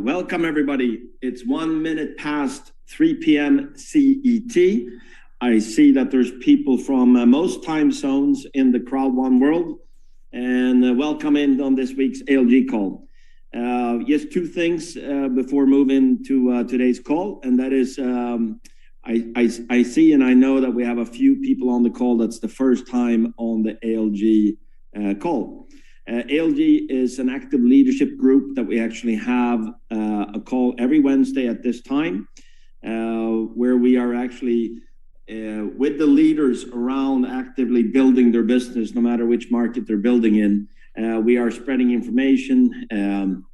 welcome everybody. It's 1 minute past 3 p.m. CET. I see that there's people from most time zones in the Crowd1 world, and welcome in on this week's ALG call. Just two things before moving to today's call, and that is I see and I know that we have a few people on the call that's the first time on the ALG call. ALG is an active leadership group that we actually have a call every Wednesday at this time, where we are actually with the leaders around actively building their business, no matter which market they're building in. We are spreading information,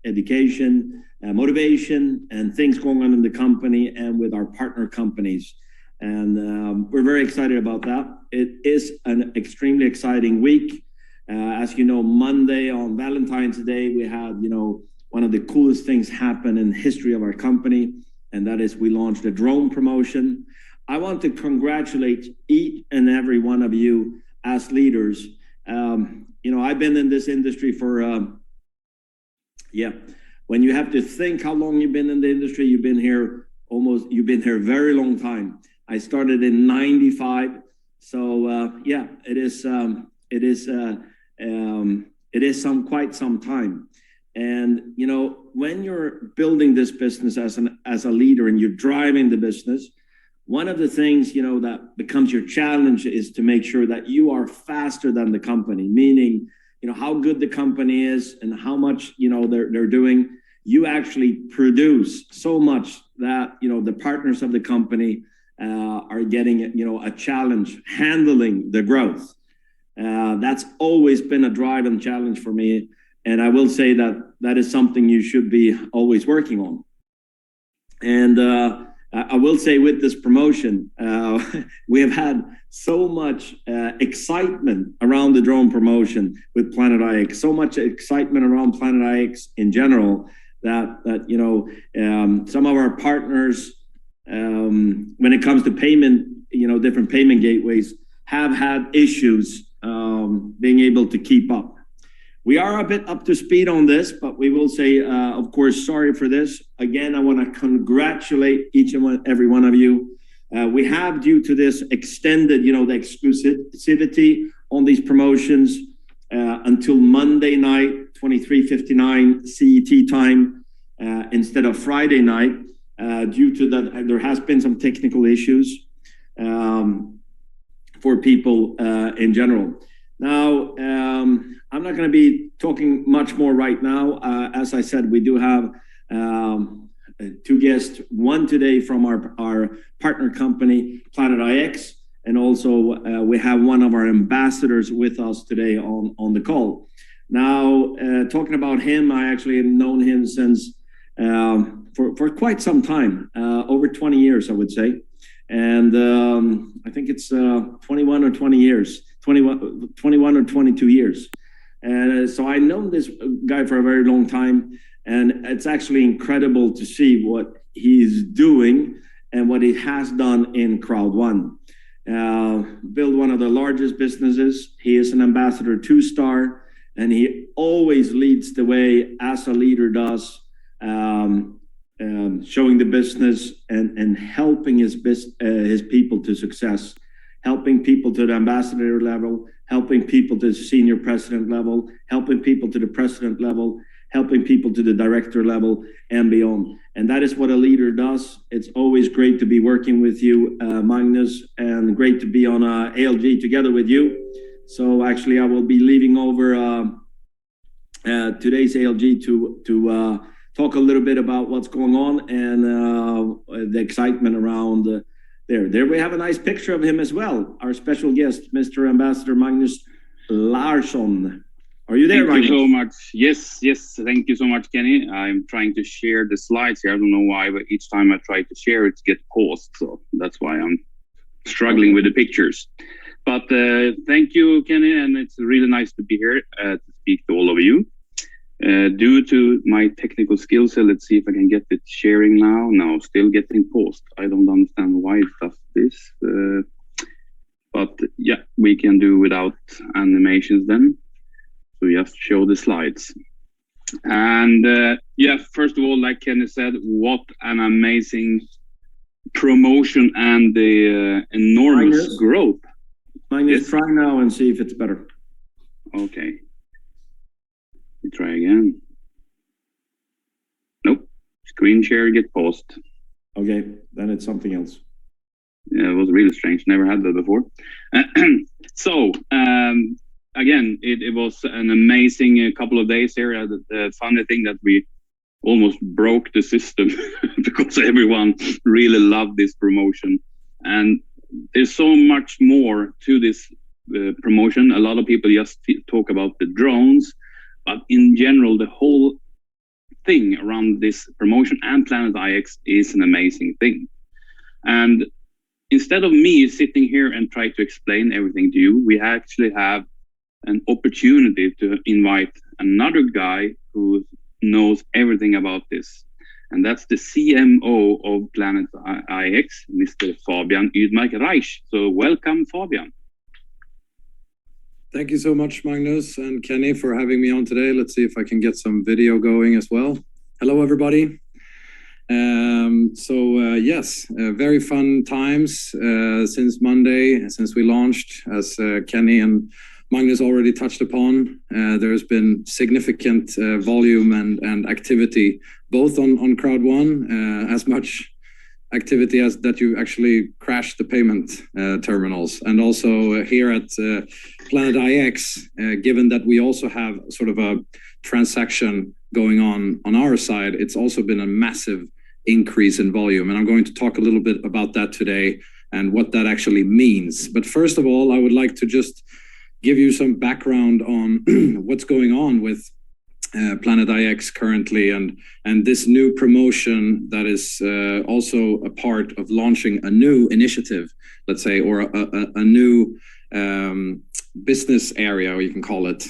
education, motivation, and things going on in the company and with our partner companies. And we're very excited about that. It is an extremely exciting week. As you know, Monday on Valentine's Day, we had, one of the coolest things happen in the history of our company, and that is we launched a drone promotion. I want to congratulate each and every one of you as leaders. I've been in this industry for, when you have to think how long you've been in the industry, you've been here a very long time. I started in 95. So it is quite some time. And, when you're building this business as a leader and you're driving the business, one of the things, that becomes your challenge is to make sure that you are faster than the company, meaning, how good the company is and how much, they're doing. You actually produce so much that, the partners of the company are getting, a challenge handling the growth. That's always been a drive and challenge for me. And I will say that is something you should be always working on. And I will say with this promotion, we have had so much excitement around the drone promotion with Planet Ixt, so much excitement around Planet Ixt in general that some of our partners, when it comes to payment, different payment gateways, have had issues being able to keep up. We are a bit up to speed on this, but we will say, of course, sorry for this. Again, I want to congratulate each and every one of you. We have, due to this, extended, the exclusivity on these promotions until Monday night, 23:59 CET time, instead of Friday night, due to that there has been some technical issues for people in general. Now, I'm not going to be talking much more right now. As I said, we do have two guests, one today from our partner company, Planet Ixt, and also we have one of our ambassadors with us today on the call. Now, talking about him, I actually have known him since for quite some time, over 20 years, I would say. And I think it's 21 or 20 years, 21 or 22 years. And so I know this guy for a very long time, and it's actually incredible to see what he's doing and what he has done in Crowd1. Build one of the largest businesses. He is an ambassador 2-star, and he always leads the way as a leader does, showing the business and helping his people to success, helping people to the ambassador level, helping people to the senior president level, helping people to the president level, helping people to the director level and beyond. And that is what a leader does. It's always great to be working with you, Magnus, and great to be on ALG together with you. So actually, I will be leaving over today's ALG to talk a little bit about what's going on and the excitement around there we have a nice picture of him as well. Our special guest, Mr. Ambassador Magnus Larsson. Are you there, Magnus? Thank you so much. Yes. Thank you so much, Kenny. I'm trying to share the slides here. I don't know why, but each time I try to share, it gets paused. So that's why I'm struggling with the pictures. But thank you, Kenny, and it's really nice to be here to speak to all of you. Due to my technical skills, let's see if I can get it sharing now. No, still getting paused. I don't understand why it does this. But yeah, we can do without animations then. So just show the slides. And yeah, first of all, like Kenny said, what an amazing promotion and the enormous growth. Magnus, try now and see if it's better. Okay. We try again. Nope. Screen share get paused. Okay, then it's something else. Yeah, it was really strange. Never had that before. So, again, it was an amazing couple of days here. The funny thing that we almost broke the system because everyone really loved this promotion. And there's so much more to this promotion. A lot of people just talk about the drones, but in general, the whole thing around this promotion and Planet Ixt is an amazing thing. And instead of me sitting here and try to explain everything to you, we actually have an opportunity to invite another guy who knows everything about this. And that's the CMO of Planet Ixt, Mr. Fabian Ydmark Reich. So welcome, Fabian. Thank you so much, Magnus and Kenny, for having me on today. Let's see if I can get some video going as well. Hello, everybody. Yes, very fun times since Monday, since we launched, as Kenny and Magnus already touched upon. There's been significant volume and activity, both on Crowd One, as much activity as that you actually crashed the payment terminals. And also here at Planet Ixt, given that we also have sort of a transaction going on our side, it's also been a massive increase in volume. And I'm going to talk a little bit about that today and what that actually means. But first of all, I would like to just give you some background on what's going on with Planet Ixt currently, and this new promotion that is also a part of launching a new initiative, let's say, or a new business area, or you can call it,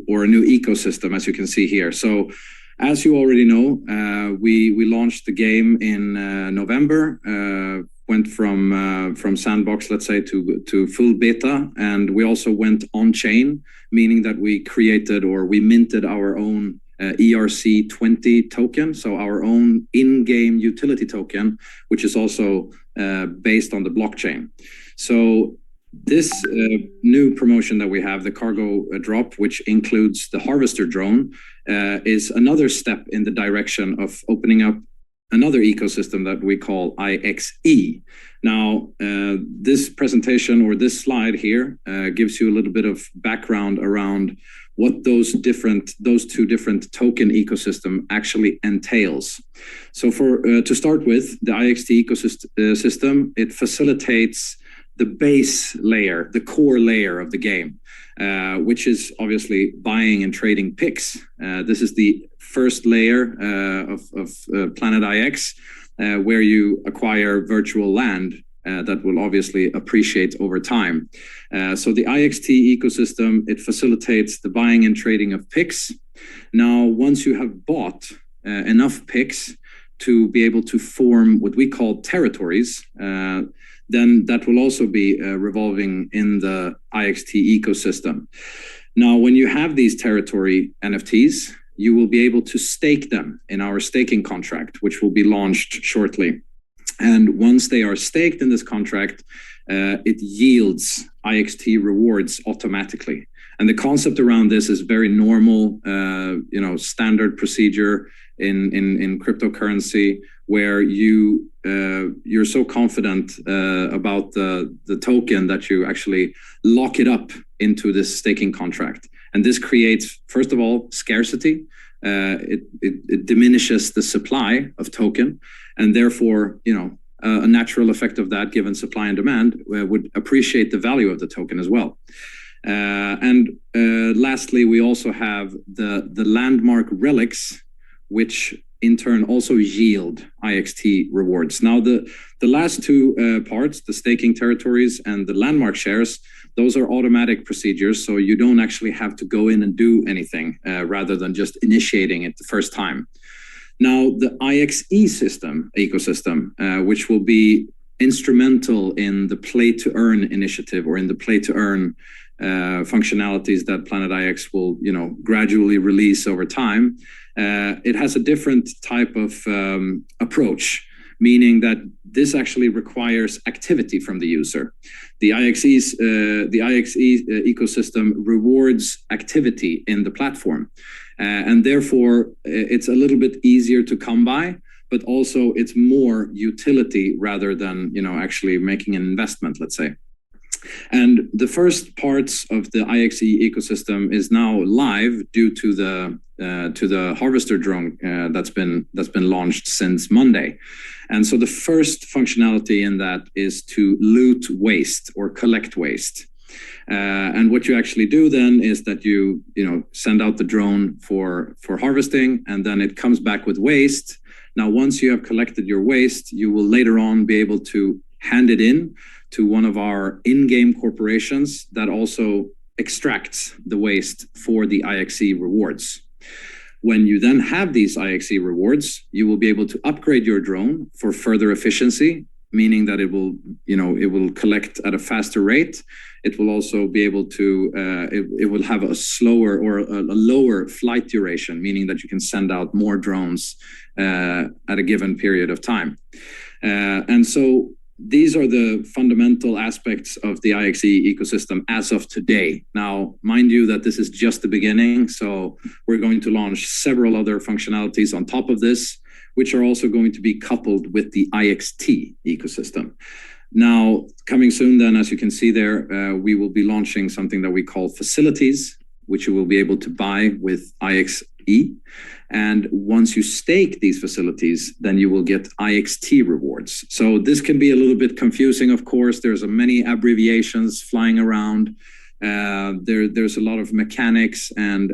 or a new ecosystem, as you can see here. So, as you already know, we launched the game in November. Went from sandbox, let's say, to full beta, and we also went on chain, meaning that we created or we minted our own ERC20 token, so our own in-game utility token, which is also based on the blockchain. So this new promotion that we have, the cargo drop, which includes the harvester drone, is another step in the direction of opening up another ecosystem that we call IXE. Now, this presentation or this slide here gives you a little bit of background around what those two different token ecosystem actually entails. So to start with, the Ixt ecosystem, it facilitates the base layer, the core layer of the game, which is obviously buying and trading picks. This is the first layer of Planet Ixt, where you acquire virtual land that will obviously appreciate over time. So the Ixt ecosystem, it facilitates the buying and trading of picks. Now, once you have bought enough picks to be able to form what we call territories, then that will also be revolving in the Ixt ecosystem. Now, when you have these territory NFTs, you will be able to stake them in our staking contract, which will be launched shortly. And once they are staked in this contract, it yields Ixt rewards automatically. And the concept around this is very normal, standard procedure in cryptocurrency, where you're so confident about the token that you actually lock it up into this staking contract. And this creates, first of all, scarcity. It diminishes the supply of token, and therefore, a natural effect of that, given supply and demand, would appreciate the value of the token as well. And lastly, we also have the landmark relics, which in turn also yield Ixt rewards. Now, the last two parts, the staking territories and the landmark shares, those are automatic procedures, so you don't actually have to go in and do anything rather than just initiating it the first time. Now, the Ixe ecosystem, which will be instrumental in the play to earn initiative, or in the play to earn functionalities that Planet IX will, gradually release over time. It has a different type of approach, meaning that this actually requires activity from the user. The Ixe ecosystem rewards activity in the platform, and therefore it's a little bit easier to come by, but also it's more utility rather than actually making an investment, let's say. And the first parts of the Ixe ecosystem is now live due to the harvester drone that's been launched since Monday. And so the first functionality in that is to loot waste or collect waste. And what you actually do then is that you send out the drone for harvesting, and then it comes back with waste. Now, once you have collected your waste, you will later on be able to hand it in to one of our in-game corporations that also extracts the waste for the Ixe rewards. When you then have these Ixe rewards, you will be able to upgrade your drone for further efficiency, meaning that it will collect at a faster rate. It will also be able to, it will have a slower or a lower flight duration, meaning that you can send out more drones at a given period of time. And so these are the fundamental aspects of the Ixe ecosystem as of today. Now, mind you that this is just the beginning, so we're going to launch several other functionalities on top of this, which are also going to be coupled with the Ixt ecosystem. Now, coming soon then, as you can see there, we will be launching something that we call facilities, which you will be able to buy with Ixe. And once you stake these facilities, then you will get Ixt rewards. So this can be a little bit confusing, of course. There's many abbreviations flying around. There's a lot of mechanics and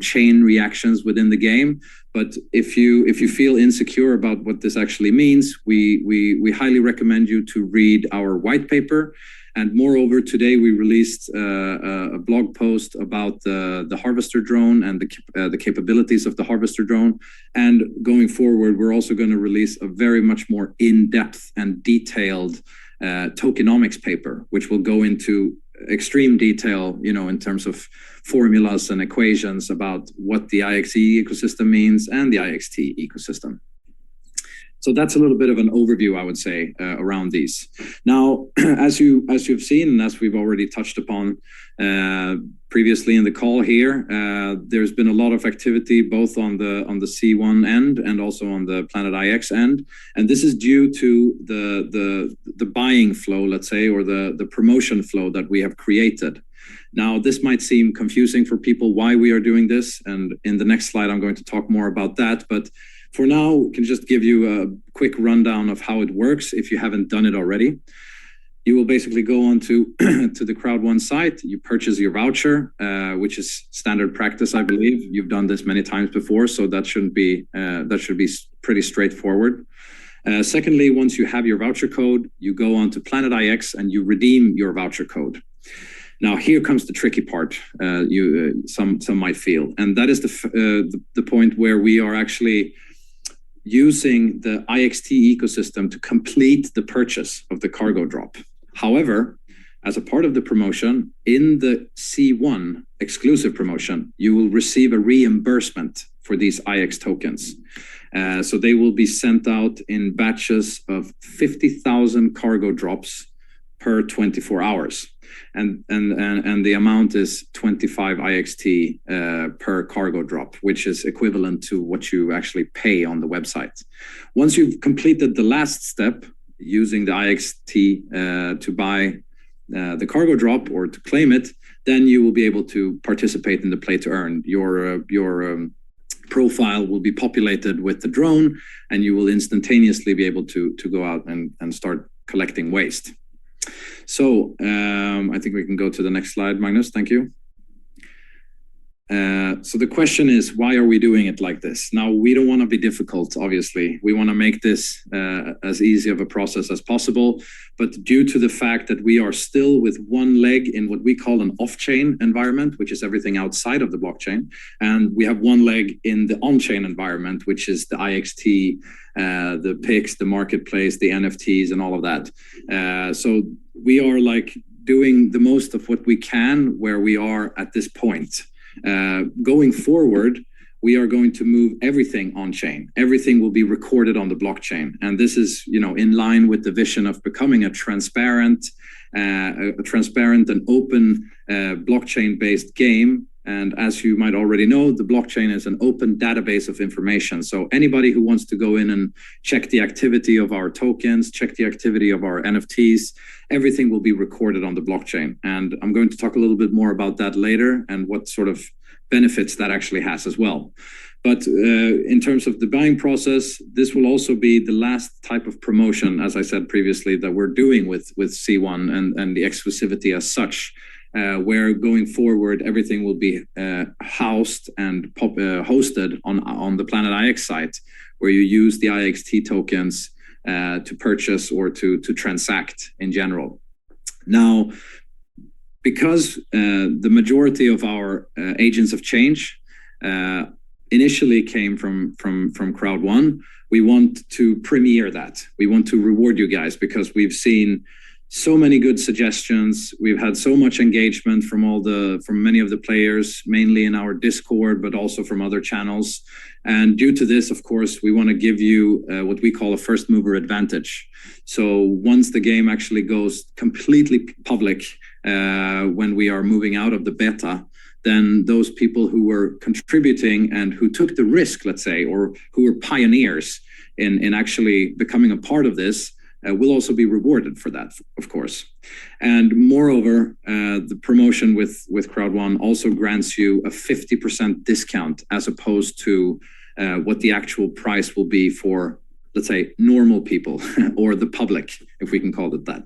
chain reactions within the game. But if you feel insecure about what this actually means, we highly recommend you to read our white paper. And moreover, today we released a blog post about the harvester drone and the capabilities of the harvester drone. And going forward, we're also going to release a very much more in-depth and detailed tokenomics paper, which will go into extreme detail, in terms of formulas and equations about what the Ixe ecosystem means and the Ixt ecosystem. So that's a little bit of an overview, I would say, around these. Now, as you've seen, and as we've already touched upon previously in the call here, there's been a lot of activity both on the C1 end and also on the Planet IX end, and this is due to the buying flow, let's say, or the promotion flow that we have created. Now, this might seem confusing for people why we are doing this, and in the next slide, I'm going to talk more about that, but for now, I can just give you a quick rundown of how it works if you haven't done it already. You will basically go on to the Crowd1 site, you purchase your voucher, which is standard practice, I believe. You've done this many times before, so that should be pretty straightforward. Secondly, once you have your voucher code, you go on to Planet IX and you redeem your voucher code. Now, here comes the tricky part, some might feel, and that is the point where we are actually using the Ixt ecosystem to complete the purchase of the cargo drop. However, as a part of the promotion, in the C1 exclusive promotion, you will receive a reimbursement for these Ix tokens. So they will be sent out in batches of 50,000 cargo drops per 24 hours. And the amount is 25 Ixt per cargo drop, which is equivalent to what you actually pay on the website. Once you've completed the last step using the Ixt to buy the cargo drop or to claim it, then you will be able to participate in the play to earn. Your profile will be populated with the drone, and you will instantaneously be able to go out and start collecting waste. So I think we can go to the next slide, Magnus. Thank you. So the question is, why are we doing it like this? Now, we don't want to be difficult, obviously. We want to make this as easy of a process as possible. But due to the fact that we are still with one leg in what we call an off-chain environment, which is everything outside of the blockchain, and we have one leg in the on-chain environment, which is the Ixt, the PIX, the marketplace, the NFTs, and all of that. So we are like doing the most of what we can where we are at this point. Going forward, we are going to move everything on chain. Everything will be recorded on the blockchain, and this is, in line with the vision of becoming a transparent and open blockchain-based game. And as you might already know, the blockchain is an open database of information. So anybody who wants to go in and check the activity of our tokens, check the activity of our NFTs, everything will be recorded on the blockchain. And I'm going to talk a little bit more about that later and what sort of benefits that actually has as well. But in terms of the buying process, this will also be the last type of promotion, as I said previously, that we're doing with C1 and the exclusivity as such. Where going forward, everything will be housed and hosted on the Planet Ixt site, where you use the Ixt tokens to purchase or to transact in general. Now, because the majority of our agents of change initially came from Crowd One, we want to premiere that. We want to reward you guys because we've seen so many good suggestions. We've had so much engagement from many of the players, mainly in our Discord, but also from other channels. And due to this, of course, we want to give you what we call a first mover advantage. So once the game actually goes completely public, when we are moving out of the beta, then those people who were contributing and who took the risk, let's say, or who were pioneers in actually becoming a part of this, will also be rewarded for that, of course. And moreover, the promotion with Crowd One also grants you a 50% discount as opposed to what the actual price will be for, let's say, normal people or the public, if we can call it that.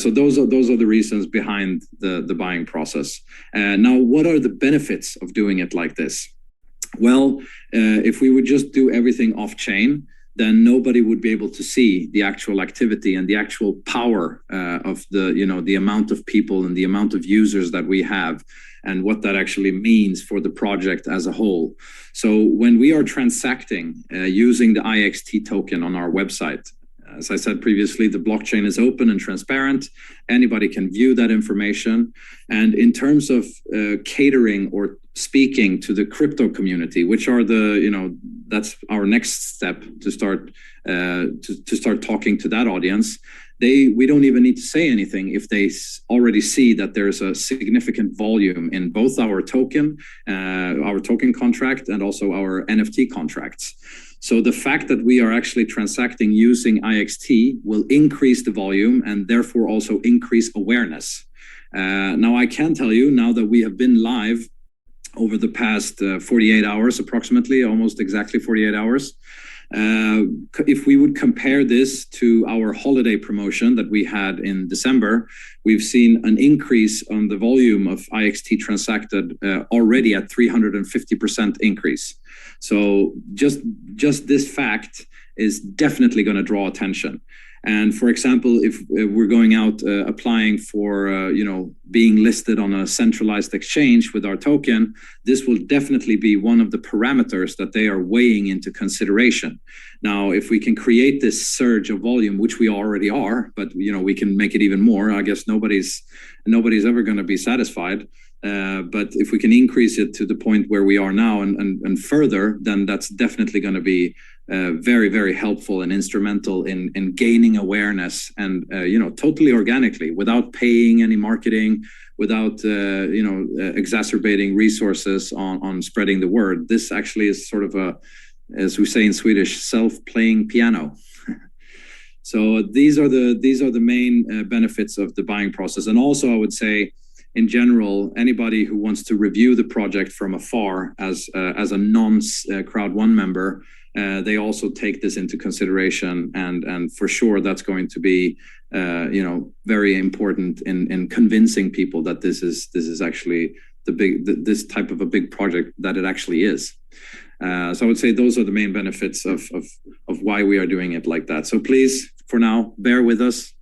So those are the reasons behind the buying process. Now, what are the benefits of doing it like this? Well, if we would just do everything off chain, then nobody would be able to see the actual activity and the actual power of the amount of people and the amount of users that we have and what that actually means for the project as a whole. So when we are transacting using the Ixt token on our website, as I said previously, the blockchain is open and transparent. Anybody can view that information. And in terms of catering or speaking to the crypto community, which are that's our next step to start talking to that audience. We don't even need to say anything if they already see that there's a significant volume in both our token contract and also our NFT contracts. So the fact that we are actually transacting using Ixt will increase the volume and therefore also increase awareness. Now, I can tell you now that we have been live over the past 48 hours, approximately, almost exactly 48 hours. If we would compare this to our holiday promotion that we had in December, we've seen an increase on the volume of Ixt transacted already at 350% increase. So just this fact is definitely going to draw attention. And for example, if we're going out applying for being listed on a centralized exchange with our token, this will definitely be one of the parameters that they are weighing into consideration. Now, if we can create this surge of volume, which we already are, but we can make it even more. I guess nobody's ever going to be satisfied. But if we can increase it to the point where we are now and further, then that's definitely going to be very, very helpful and instrumental in gaining awareness and, totally organically without paying any marketing, without, exacerbating resources on spreading the word. This actually is sort of as we say in Swedish, self-playing piano. So these are the main benefits of the buying process. And also I would say, in general, anybody who wants to review the project from afar as a non-Crowd One member, they also take this into consideration, and for sure that's going to be very important in convincing people that this is actually this type of a big project that it actually is. So I would say those are the main benefits of why we are doing it like that. So please, for now, bear with us.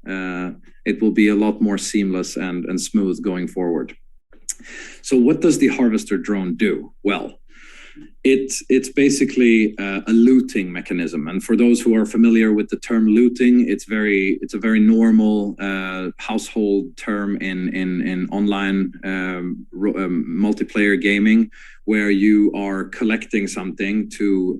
It will be a lot more seamless and smooth going forward. So what does the Harvester drone do? Well, it's basically a looting mechanism. And for those who are familiar with the term looting, it's a very normal household term in online multiplayer gaming, where you are collecting something to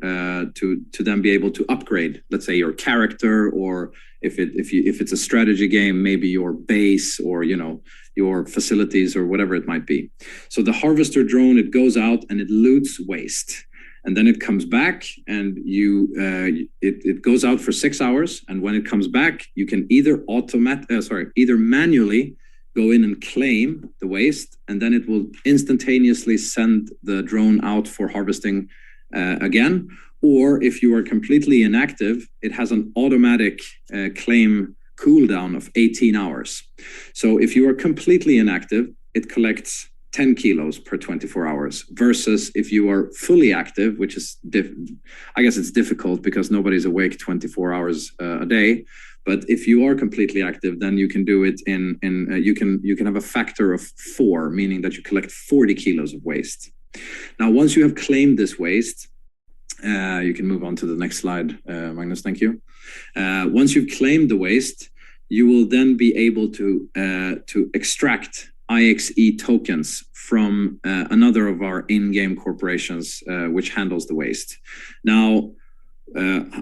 then be able to upgrade, let's say, your character, or if it's a strategy game, maybe your base, or your facilities, or whatever it might be. So the Harvester drone, it goes out and it loots waste, and then it comes back, and it goes out for 6 hours, and when it comes back, you can either manually go in and claim the waste, and then it will instantaneously send the drone out for harvesting again. Or if you are completely inactive, it has an automatic claim cooldown of 18 hours. So if you are completely inactive, it collects 10 kilos per 24 hours, versus if you are fully active, which is, I guess it's difficult because nobody's awake 24 hours a day. But if you are completely active, then you can do it you can have a factor of 4, meaning that you collect 40 kilos of waste. Now, once you have claimed this waste, you can move on to the next slide, Magnus, thank you. Once you've claimed the waste, you will then be able to extract Ixt tokens from another of our in-game corporations, which handles the waste. Now,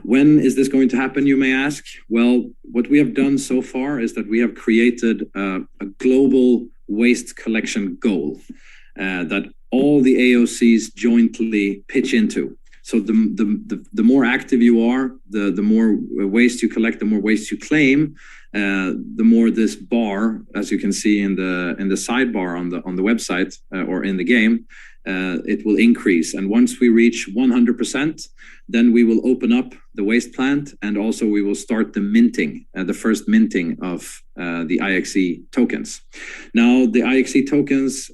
when is this going to happen, you may ask? Well, what we have done so far is that we have created a global waste collection goal that all the AOCs jointly pitch into. So the more active you are, the more waste you collect, the more waste you claim, the more this bar, as you can see in the sidebar on the website or in the game, it will increase. And once we reach 100%, then we will open up the waste plant, and also we will start the minting, the first minting of the Ixt tokens. Now, the Ixt tokens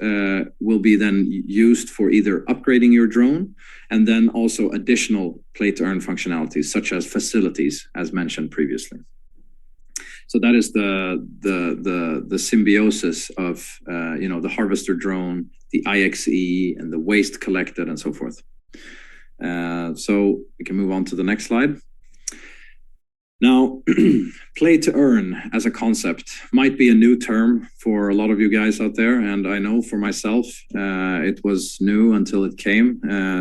will be then used for either upgrading your drone, and then also additional play-to-earn functionalities, such as facilities, as mentioned previously. So that is the symbiosis of the Harvester drone, the Ixt, and the waste collected, and so forth. So we can move on to the next slide. Now, play to earn as a concept might be a new term for a lot of you guys out there. And I know for myself, it was new until it came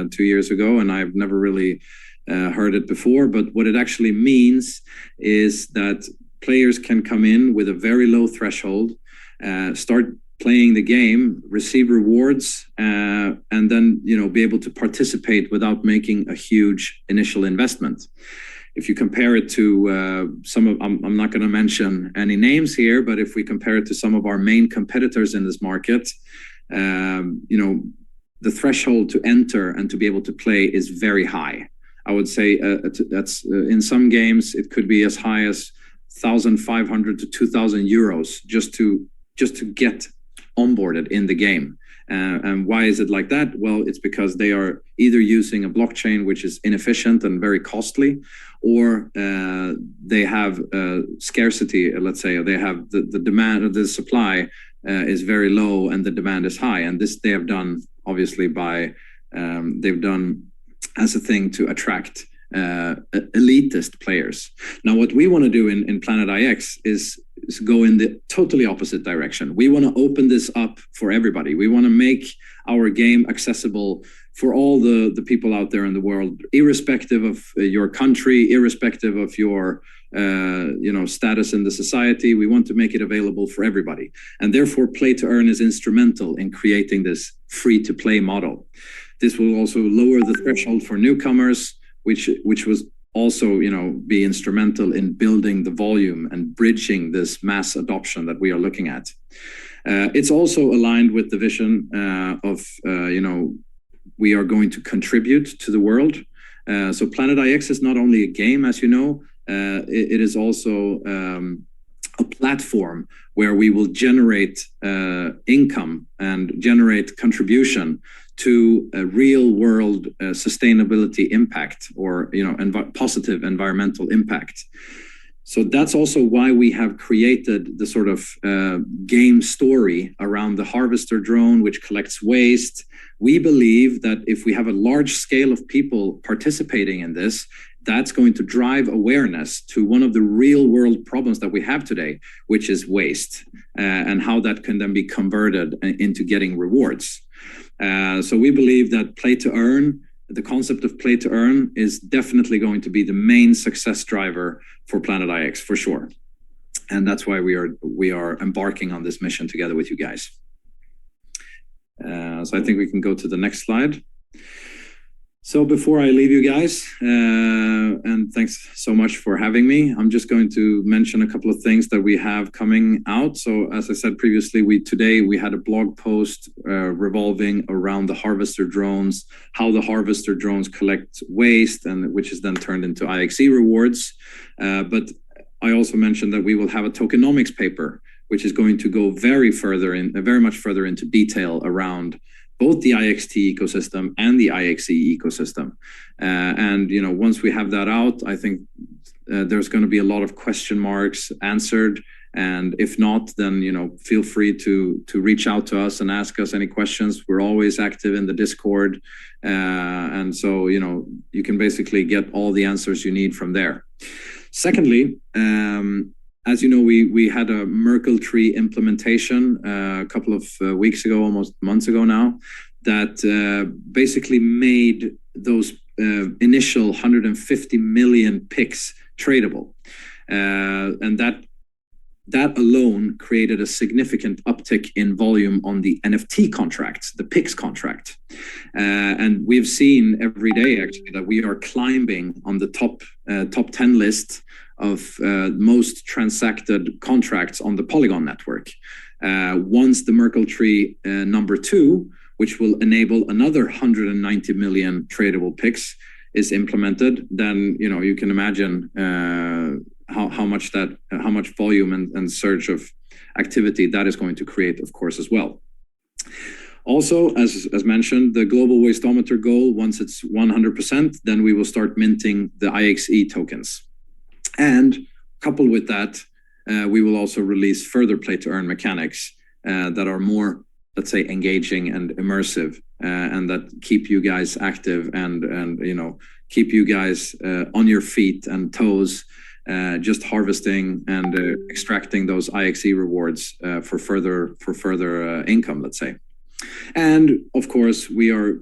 2 years ago, and I've never really heard it before. But what it actually means is that players can come in with a very low threshold, start playing the game, receive rewards, and then be able to participate without making a huge initial investment. If you compare it to I'm not going to mention any names here, but if we compare it to some of our main competitors in this market, the threshold to enter and to be able to play is very high. I would say that's in some games it could be as high as 1,500 to 2,000 euros just to get onboarded in the game. And why is it like that? Well, it's because they are either using a blockchain which is inefficient and very costly, or they have scarcity, let's say, or they have the demand, or the supply is very low and the demand is high. And this they have done obviously by, they've done as a thing to attract elitist players. Now, what we want to do in Planet Ixt is go in the totally opposite direction. We want to open this up for everybody. We want to make our game accessible for all the people out there in the world, irrespective of your country, irrespective of your status in the society. We want to make it available for everybody. And therefore, play to earn is instrumental in creating this free to play model. This will also lower the threshold for newcomers, which was also, be instrumental in building the volume and bridging this mass adoption that we are looking at. It's also aligned with the vision of, we are going to contribute to the world. So Planet Ixt is not only a game, as you know, it is also a platform where we will generate income and generate contribution to a real world sustainability impact, or positive environmental impact. So that's also why we have created the sort of game story around the harvester drone, which collects waste. We believe that if we have a large scale of people participating in this, that's going to drive awareness to one of the real world problems that we have today, which is waste, and how that can then be converted into getting rewards. So we believe that play to earn, the concept of play to earn, is definitely going to be the main success driver for Planet IX, for sure. And that's why we are embarking on this mission together with you guys. So I think we can go to the next slide. So before I leave you guys, and thanks so much for having me, I'm just going to mention a couple of things that we have coming out. So as I said previously, today we had a blog post revolving around the harvester drones, how the harvester drones collect waste, and which is then turned into IXE rewards. But I also mentioned that we will have a tokenomics paper, which is going to go very much further into detail around both the Ixt ecosystem and the Ixe ecosystem. And once we have that out, I think there's going to be a lot of question marks answered. And if not, then feel free to reach out to us and ask us any questions. We're always active in the Discord, and so you can basically get all the answers you need from there. Secondly, as you know, we had a Merkle tree implementation a couple of weeks ago, almost months ago now, that basically made those initial 150 million picks tradable. And that alone created a significant uptick in volume on the NFT contracts, the PIX contract. And we've seen every day, actually, that we are climbing on the top 10 list of most transacted contracts on the Polygon network. Once the Merkle tree number 2, which will enable another 190 million tradable picks, is implemented, then you can imagine how much volume and surge of activity that is going to create, of course, as well. Also, as mentioned, the global wasteometer goal, once it's 100%, then we will start minting the IXE tokens. And coupled with that, we will also release further play-to-earn mechanics that are more, let's say, engaging and immersive, and that keep you guys active and keep you guys on your feet and toes, just harvesting and extracting those IXE rewards for further income, let's say. And of course, we are,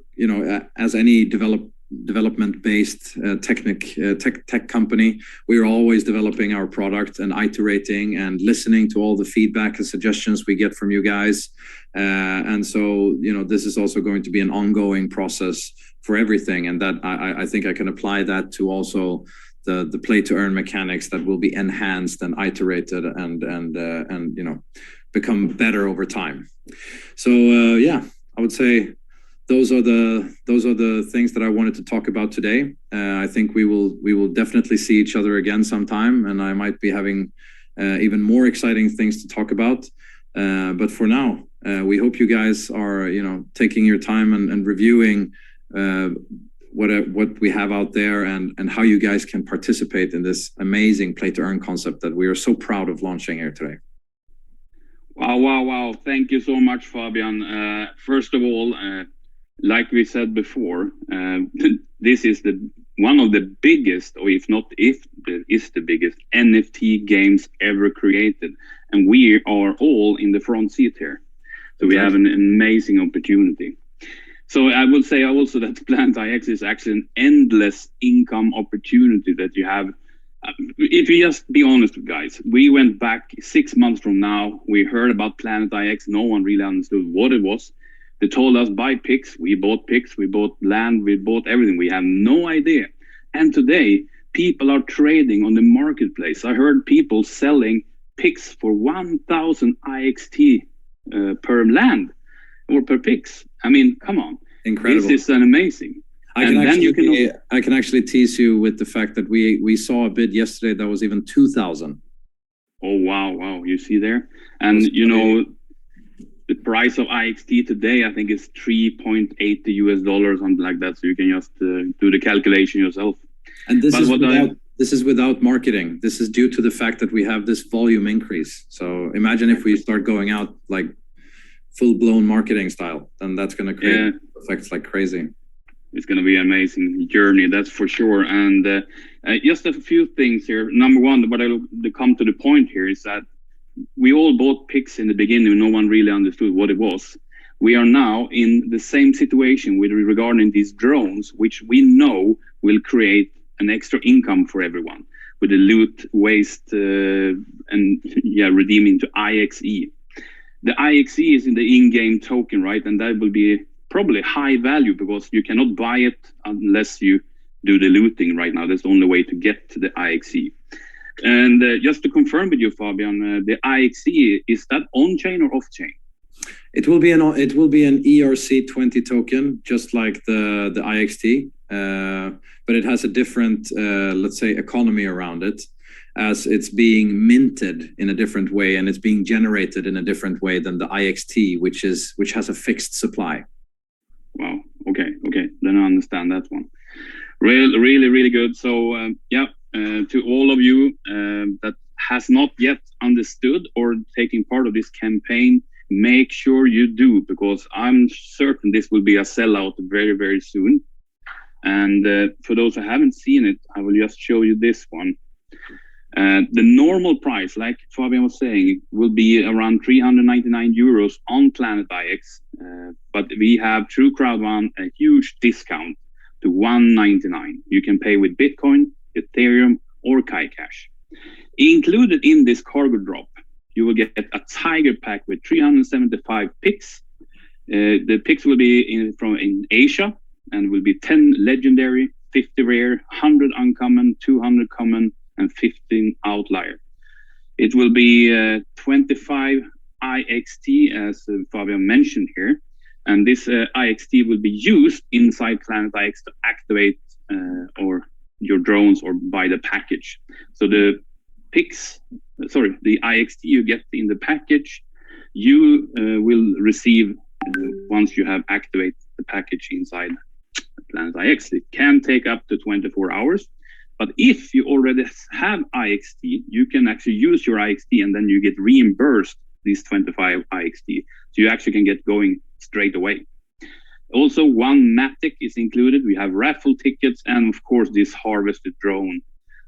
as any development-based tech company, we are always developing our product and iterating and listening to all the feedback and suggestions we get from you guys. And so, this is also going to be an ongoing process for everything. And that I think I can apply that to also the play-to-earn mechanics that will be enhanced and iterated and become better over time. So I would say those are the things that I wanted to talk about today. I think we will definitely see each other again sometime, and I might be having even more exciting things to talk about. But for now, we hope you guys are taking your time and reviewing what we have out there and how you guys can participate in this amazing play to earn concept that we are so proud of launching here today. Wow. Thank you so much, Fabian. First of all, like we said before, this is one of the biggest, or if the biggest NFT games ever created. And we are all in the front seat here. So we have an amazing opportunity. So I will say also that Planet IX is actually an endless income opportunity that you have. If you just be honest, guys, we went back 6 months from now. We heard about Planet IX. No one really understood what it was. They told us buy picks. We bought picks. We bought land. We bought everything. We have no idea. And today, people are trading on the marketplace. I heard people selling picks for 1,000 IXT per land or per picks. I mean, come on. Incredible. This is an amazing. I can actually tease you with the fact that we saw a bid yesterday that was even 2,000. Oh, wow. You see there? And you know, the price of IXT today, I think, is $3.80 US, something like that. So you can just do the calculation yourself. And this is without marketing. This is due to the fact that we have this volume increase. So imagine if we start going out like full-blown marketing style, then that's going to create effects like crazy. It's going to be an amazing journey, that's for sure. And just a few things here. Number one, but I'll come to the point here is that we all bought pigs in the beginning. No one really understood what it was. We are now in the same situation with regarding these drones, which we know will create an extra income for everyone with the loot, waste, and redeeming to IXE. The IXE is in the in-game token, right? And that will be probably high value because you cannot buy it unless you do the looting right now. That's the only way to get to the IXE. And just to confirm with you, Fabian, the IXE, is that on-chain or off-chain? It will be an ERC20 token, just like the IXT, but it has a different, let's say, economy around it, as it's being minted in a different way and it's being generated in a different way than the IXT, which has a fixed supply. Wow. Okay. Then I understand that one. Really good. So to all of you that has not yet understood or taking part of this campaign, make sure you do, because I'm certain this will be a sellout very, very soon. And for those who haven't seen it, I will just show you this one. The normal price, like Fabian was saying, will be around 399 euros on Planet IX. But we have through Crowd1 a huge discount to 199. You can pay with Bitcoin, Ethereum, or KaiCash. Included in this cargo drop, you will get a tiger pack with 375 picks. The picks will be in Asia and will be 10 legendary, 50 rare, 100 uncommon, 200 common, and 15 outlier. It will be 25 IXT, as Fabian mentioned here. And this IXT will be used inside Planet IX to activate or your drones or buy the package. So the IXT you get in the package, you will receive once you have activated the package inside Planet IX. It can take up to 24 hours. But if you already have IXT, you can actually use your IXT and then you get reimbursed these 25 IXT. So you actually can get going straight away. Also, one Matic is included. We have raffle tickets and of course this harvested drone.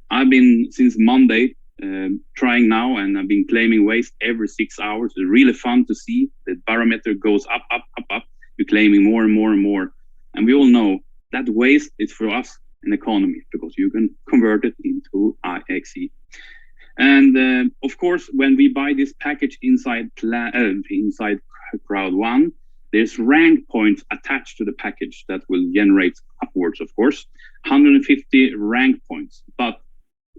I've been since Monday trying now, and I've been claiming waste every 6 hours. It's really fun to see. The barometer goes up. You're claiming more and more and more. And we all know that waste is for us an economy because you can convert it into IXE. And of course, when we buy this package inside Crowd1, there's rank points attached to the package that will generate upwards, of course, 150 rank points. But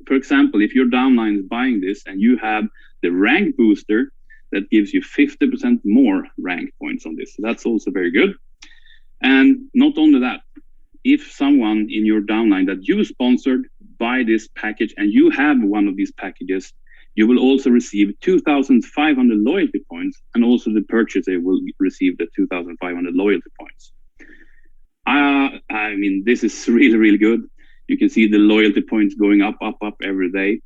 for example, if your downline is buying this and you have the rank booster, that gives you 50% more rank points on this. So that's also very good. And not only that, if someone in your downline that you sponsored buy this package and you have one of these packages, you will also receive 2,500 loyalty points, and also the purchaser will receive the 2,500 loyalty points. I mean, this is really, really good. You can see the loyalty points going up every day.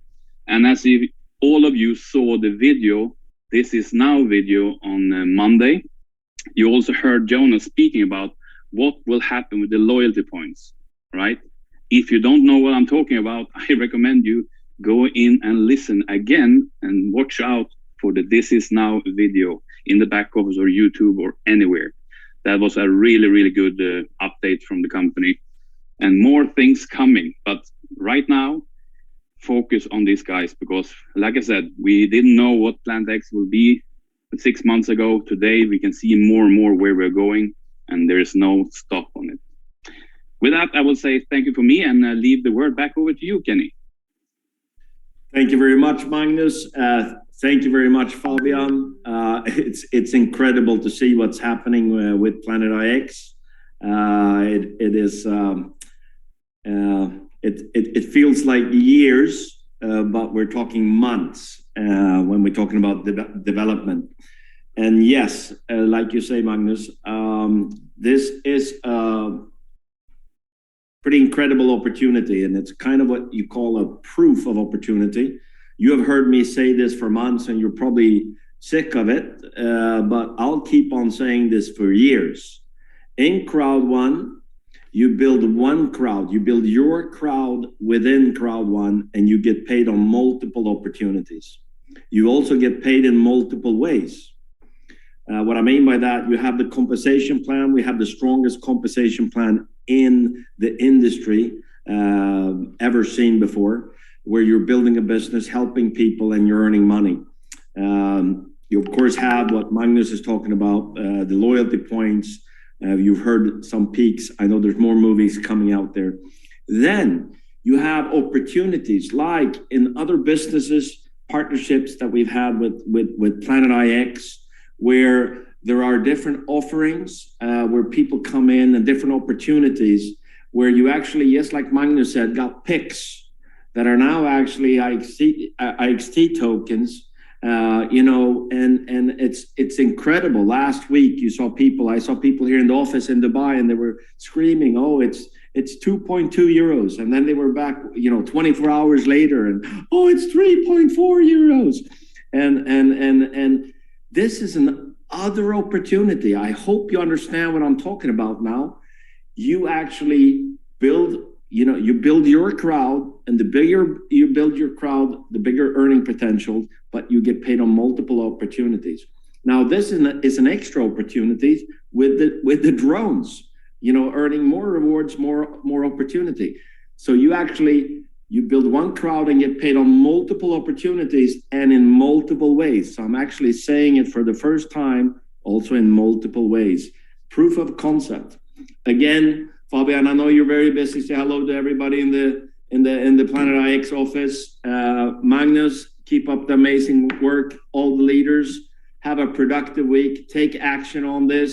And as if all of you saw the video, this is now video on Monday, you also heard Jonas speaking about what will happen with the loyalty points, right? If you don't know what I'm talking about, I recommend you go in and listen again and watch out for the This Is Now video in the back office or YouTube or anywhere. That was a really, really good update from the company, and more things coming. But right now, focus on these guys, because like I said, we didn't know what Planet X will be 6 months ago. Today, we can see more and more where we're going, and there is no stop on it. With that, I will say thank you for me and leave the word back over to you, Kenny. Thank you very much, Magnus. Thank you very much, Fabian. It's incredible to see what's happening with Planet IX. It feels like years, but we're talking months. when we're talking about development. And yes, like you say, Magnus, this is a pretty incredible opportunity, and it's kind of what you call a proof of opportunity. You have heard me say this for months, and you're probably sick of it, but I'll keep on saying this for years. In Crowd One, you build one crowd, you build your crowd within Crowd One, and you get paid on multiple opportunities. You also get paid in multiple ways. What I mean by that, you have the compensation plan. We have the strongest compensation plan in the industry ever seen before, where you're building a business, helping people, and you're earning money. You, of course, have what Magnus is talking about, the loyalty points. You've heard some peaks. I know there's more movies coming out there. Then you have opportunities like in other businesses, partnerships that we've had with Planet Ixt, where there are different offerings, where people come in and different opportunities where you actually, yes, like Magnus said, got picks that are now actually Ixt tokens, and it's incredible. Last week, I saw people here in the office in Dubai, and they were screaming, "Oh, it's 2.2 euros," and then they were back, 24 hours later, and oh, it's 3.4 euros, and this is an other opportunity. I hope you understand what I'm talking about now. You actually build your crowd, and the bigger you build your crowd, the bigger earning potential, but you get paid on multiple opportunities. Now, this is an extra opportunity with the drones, earning more rewards, more opportunity. So you build one crowd and get paid on multiple opportunities and in multiple ways. So I'm actually saying it for the first time, also in multiple ways. Proof of concept. Again, Fabian, I know you're very busy. Say hello to everybody in the Planet Ixt office. Magnus, keep up the amazing work. All the leaders, have a productive week. Take action on this.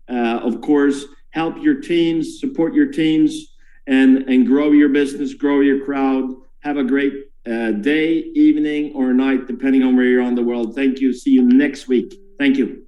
Of course, help your teams, support your teams, and grow your business, grow your crowd. Have a great day, evening, or night, depending on where you're on the world. Thank you. See you next week. Thank you.